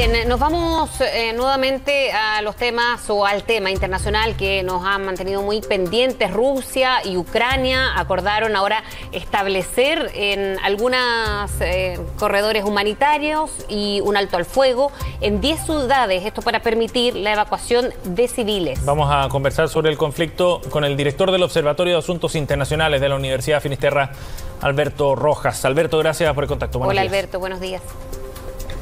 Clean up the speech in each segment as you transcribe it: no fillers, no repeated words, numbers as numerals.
Bien, nos vamos nuevamente a los temas o al tema internacional que nos han mantenido muy pendientes. Rusia y Ucrania acordaron ahora establecer en algunos corredores humanitarios y un alto al fuego en 10 ciudades, esto para permitir la evacuación de civiles. Vamos a conversar sobre el conflicto con el director del Observatorio de Asuntos Internacionales de la Universidad Finisterra, Alberto Rojas. Alberto, gracias por el contacto. Hola Alberto, buenos días.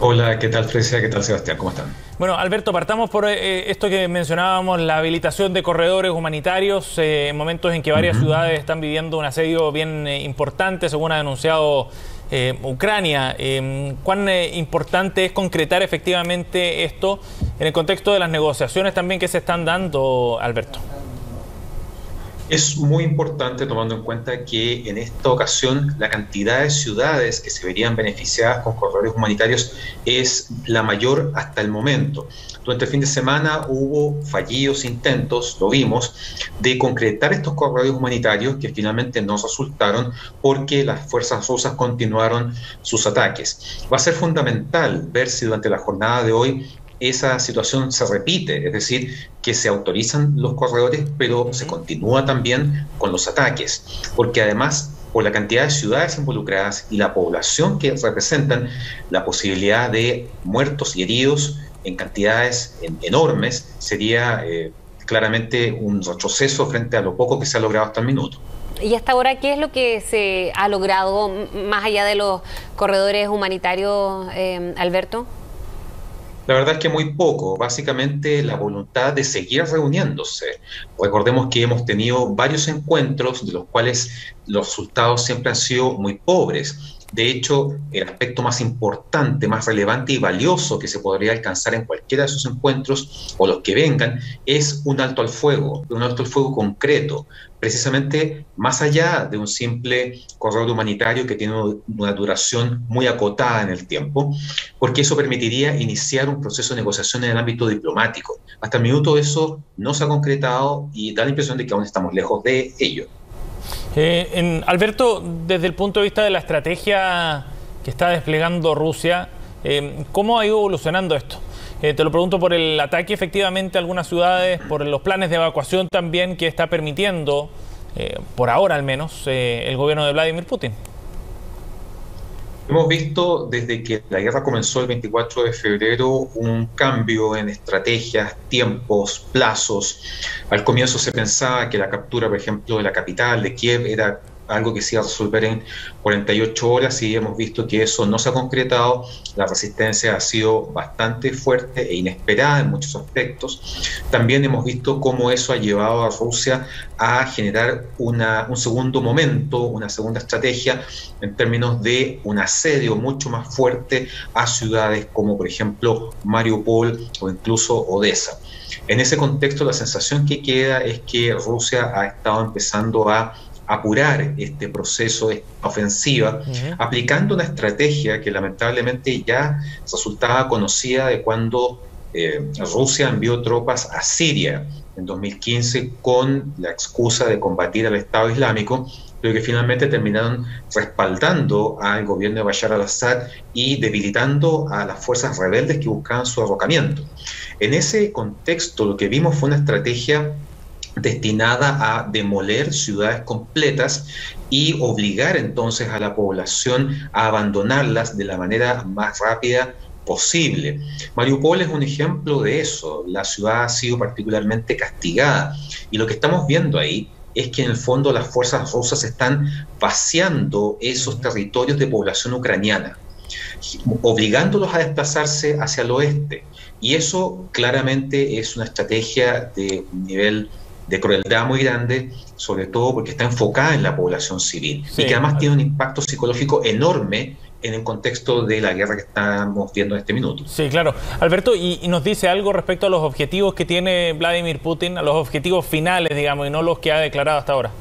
Hola, ¿qué tal Frecia? ¿Qué tal Sebastián? ¿Cómo están? Bueno, Alberto, partamos por esto que mencionábamos, la habilitación de corredores humanitarios en momentos en que varias ciudades están viviendo un asedio bien importante, según ha denunciado Ucrania. ¿Cuán importante es concretar efectivamente esto en el contexto de las negociaciones también que se están dando, Alberto? Es muy importante tomando en cuenta que en esta ocasión la cantidad de ciudades que se verían beneficiadas con corredores humanitarios es la mayor hasta el momento. Durante el fin de semana hubo fallidos intentos, lo vimos, de concretar estos corredores humanitarios que finalmente no resultaron porque las fuerzas rusas continuaron sus ataques. Va a ser fundamental ver si durante la jornada de hoy esa situación se repite, es decir, que se autorizan los corredores, pero se continúa también con los ataques, porque además, por la cantidad de ciudades involucradas y la población que representan, la posibilidad de muertos y heridos en cantidades enormes sería claramente un retroceso frente a lo poco que se ha logrado hasta el minuto. ¿Y hasta ahora qué es lo que se ha logrado más allá de los corredores humanitarios, Alberto? La verdad es que muy poco, básicamente la voluntad de seguir reuniéndose. Recordemos que hemos tenido varios encuentros de los cuales los resultados siempre han sido muy pobres. De hecho, el aspecto más importante, más relevante y valioso que se podría alcanzar en cualquiera de esos encuentros o los que vengan es un alto al fuego concreto, precisamente más allá de un simple corredor humanitario que tiene una duración muy acotada en el tiempo, porque eso permitiría iniciar un proceso de negociación en el ámbito diplomático. Hasta el minuto eso no se ha concretado y da la impresión de que aún estamos lejos de ello. Alberto, desde el punto de vista de la estrategia que está desplegando Rusia, ¿cómo ha ido evolucionando esto? Te lo pregunto por el ataque efectivamente a algunas ciudades, por los planes de evacuación también que está permitiendo, por ahora al menos, el gobierno de Vladimir Putin. Hemos visto desde que la guerra comenzó el 24 de febrero un cambio en estrategias, tiempos, plazos. Al comienzo se pensaba que la captura, por ejemplo, de la capital, de Kiev, era algo que se iba a resolver en 48 horas y hemos visto que eso no se ha concretado. La resistencia ha sido bastante fuerte e inesperada en muchos aspectos. También hemos visto cómo eso ha llevado a Rusia a generar un segundo momento, una segunda estrategia en términos de un asedio mucho más fuerte a ciudades como por ejemplo Mariupol o incluso Odessa. En ese contexto la sensación que queda es que Rusia ha estado empezando a apurar este proceso de ofensiva, aplicando una estrategia que lamentablemente ya resultaba conocida de cuando Rusia envió tropas a Siria en 2015 con la excusa de combatir al Estado Islámico, pero que finalmente terminaron respaldando al gobierno de Bashar al-Assad y debilitando a las fuerzas rebeldes que buscaban su derrocamiento. En ese contexto lo que vimos fue una estrategia destinada a demoler ciudades completas y obligar entonces a la población a abandonarlas de la manera más rápida posible. Mariupol es un ejemplo de eso. La ciudad ha sido particularmente castigada y lo que estamos viendo ahí es que en el fondo las fuerzas rusas están vaciando esos territorios de población ucraniana, obligándolos a desplazarse hacia el oeste. Y eso claramente es una estrategia de un nivel de crueldad muy grande, sobre todo porque está enfocada en la población civil y que además tiene un impacto psicológico enorme en el contexto de la guerra que estamos viendo en este minuto. Sí, claro. Alberto, ¿y nos dice algo respecto a los objetivos que tiene Vladimir Putin, a los objetivos finales, digamos, y no los que ha declarado hasta ahora?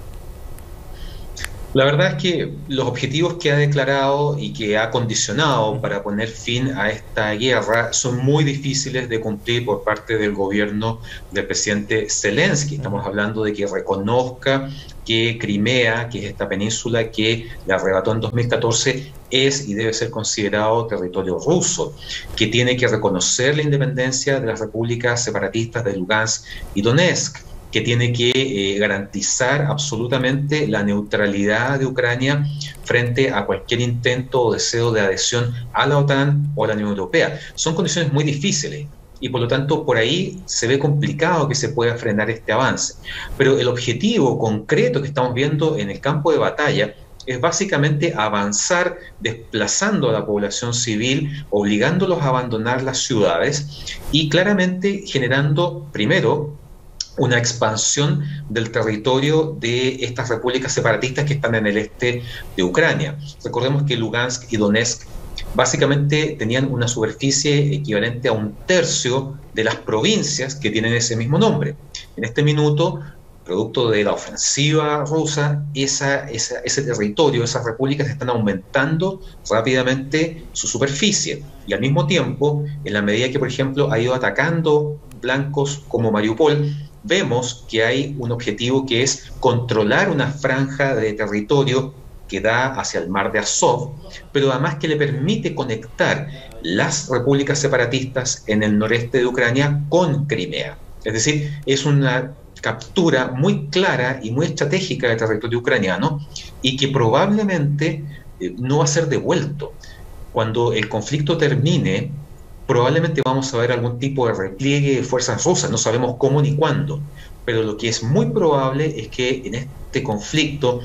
La verdad es que los objetivos que ha declarado y que ha condicionado para poner fin a esta guerra son muy difíciles de cumplir por parte del gobierno del presidente Zelensky. Estamos hablando de que reconozca que Crimea, que es esta península que le arrebató en 2014, es y debe ser considerado territorio ruso, que tiene que reconocer la independencia de las repúblicas separatistas de Lugansk y Donetsk, que tiene que garantizar absolutamente la neutralidad de Ucrania frente a cualquier intento o deseo de adhesión a la OTAN o a la Unión Europea. Son condiciones muy difíciles y por lo tanto por ahí se ve complicado que se pueda frenar este avance. Pero el objetivo concreto que estamos viendo en el campo de batalla es básicamente avanzar desplazando a la población civil, obligándolos a abandonar las ciudades y claramente generando, primero, una expansión del territorio de estas repúblicas separatistas que están en el este de Ucrania. Recordemos que Lugansk y Donetsk básicamente tenían una superficie equivalente a 1/3 de las provincias que tienen ese mismo nombre. En este minuto, producto de la ofensiva rusa, ese territorio, esas repúblicas están aumentando rápidamente su superficie. Y al mismo tiempo, en la medida que, por ejemplo, ha ido atacando blancos como Mariupol, vemos que hay un objetivo que es controlar una franja de territorio que da hacia el mar de Azov, pero además que le permite conectar las repúblicas separatistas en el noreste de Ucrania con Crimea. Es decir, es una captura muy clara y muy estratégica del territorio ucraniano y que probablemente no va a ser devuelto. Cuando el conflicto termine, probablemente vamos a ver algún tipo de repliegue de fuerzas rusas, no sabemos cómo ni cuándo, pero lo que es muy probable es que en este conflicto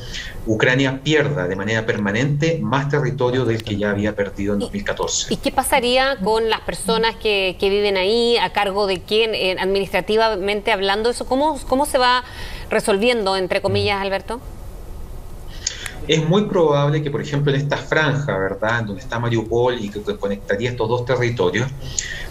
Ucrania pierda de manera permanente más territorio del que ya había perdido en 2014. ¿Y qué pasaría con las personas que viven ahí, a cargo de quién, administrativamente hablando? Eso, ¿cómo se va resolviendo, entre comillas, Alberto? Es muy probable que, por ejemplo, en esta franja, ¿verdad?, en donde está Mariupol y que conectaría estos dos territorios,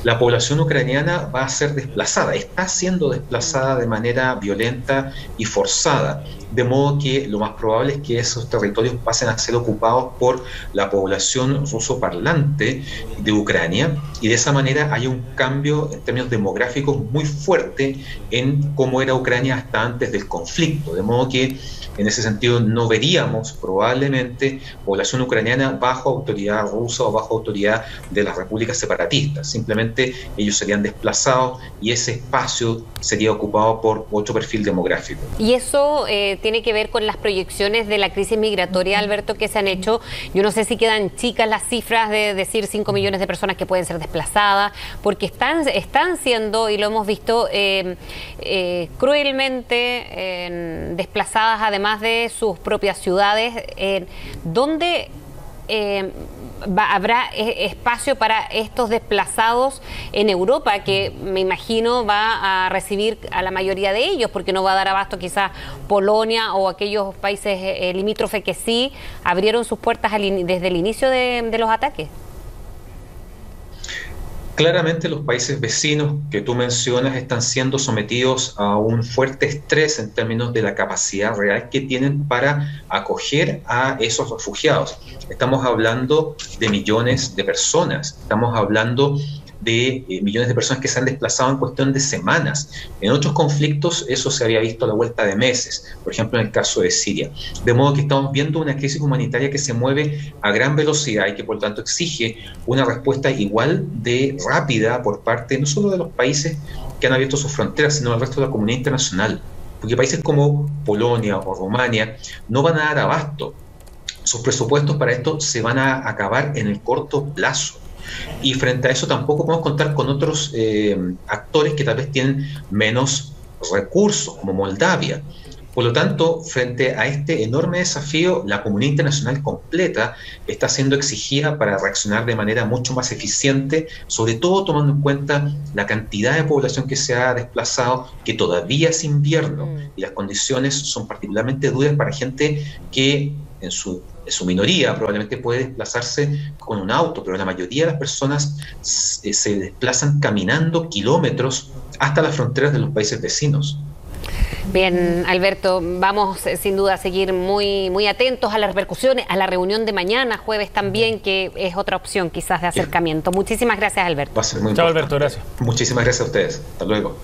la población ucraniana va a ser desplazada, está siendo desplazada de manera violenta y forzada, de modo que lo más probable es que esos territorios pasen a ser ocupados por la población rusoparlante de Ucrania y de esa manera hay un cambio en términos demográficos muy fuerte en cómo era Ucrania hasta antes del conflicto, de modo que en ese sentido no veríamos probablemente población ucraniana bajo autoridad rusa o bajo autoridad de las repúblicas separatistas. Simplemente ellos serían desplazados y ese espacio sería ocupado por otro perfil demográfico. Y eso tiene que ver con las proyecciones de la crisis migratoria, Alberto, que se han hecho. Yo no sé si quedan chicas las cifras de decir 5 millones de personas que pueden ser desplazadas, porque están siendo, y lo hemos visto, cruelmente desplazadas, además de sus propias ciudades, donde habrá espacio para estos desplazados en Europa, que me imagino va a recibir a la mayoría de ellos, porque no va a dar abasto quizás Polonia o aquellos países limítrofes que sí abrieron sus puertas desde el inicio de los ataques. Claramente los países vecinos que tú mencionas están siendo sometidos a un fuerte estrés en términos de la capacidad real que tienen para acoger a esos refugiados. Estamos hablando de millones de personas, estamos hablando de millones de personas que se han desplazado en cuestión de semanas. En otros conflictos eso se había visto a la vuelta de meses, por ejemplo en el caso de Siria. De modo que estamos viendo una crisis humanitaria que se mueve a gran velocidad y que por tanto exige una respuesta igual de rápida por parte no solo de los países que han abierto sus fronteras, sino del resto de la comunidad internacional. Porque países como Polonia o Rumania no van a dar abasto. Sus presupuestos para esto se van a acabar en el corto plazo. Y frente a eso tampoco podemos contar con otros actores que tal vez tienen menos recursos, como Moldavia. Por lo tanto, frente a este enorme desafío, la comunidad internacional completa está siendo exigida para reaccionar de manera mucho más eficiente, sobre todo tomando en cuenta la cantidad de población que se ha desplazado, que todavía es invierno, y las condiciones son particularmente duras para gente que en su minoría probablemente puede desplazarse con un auto, pero la mayoría de las personas se desplazan caminando kilómetros hasta las fronteras de los países vecinos. Bien, Alberto, vamos sin duda a seguir muy atentos a las repercusiones, a la reunión de mañana, jueves también, que es otra opción quizás de acercamiento. Muchísimas gracias, Alberto. Va a ser muy Chao, importante. Alberto, gracias. Muchísimas gracias a ustedes. Hasta luego.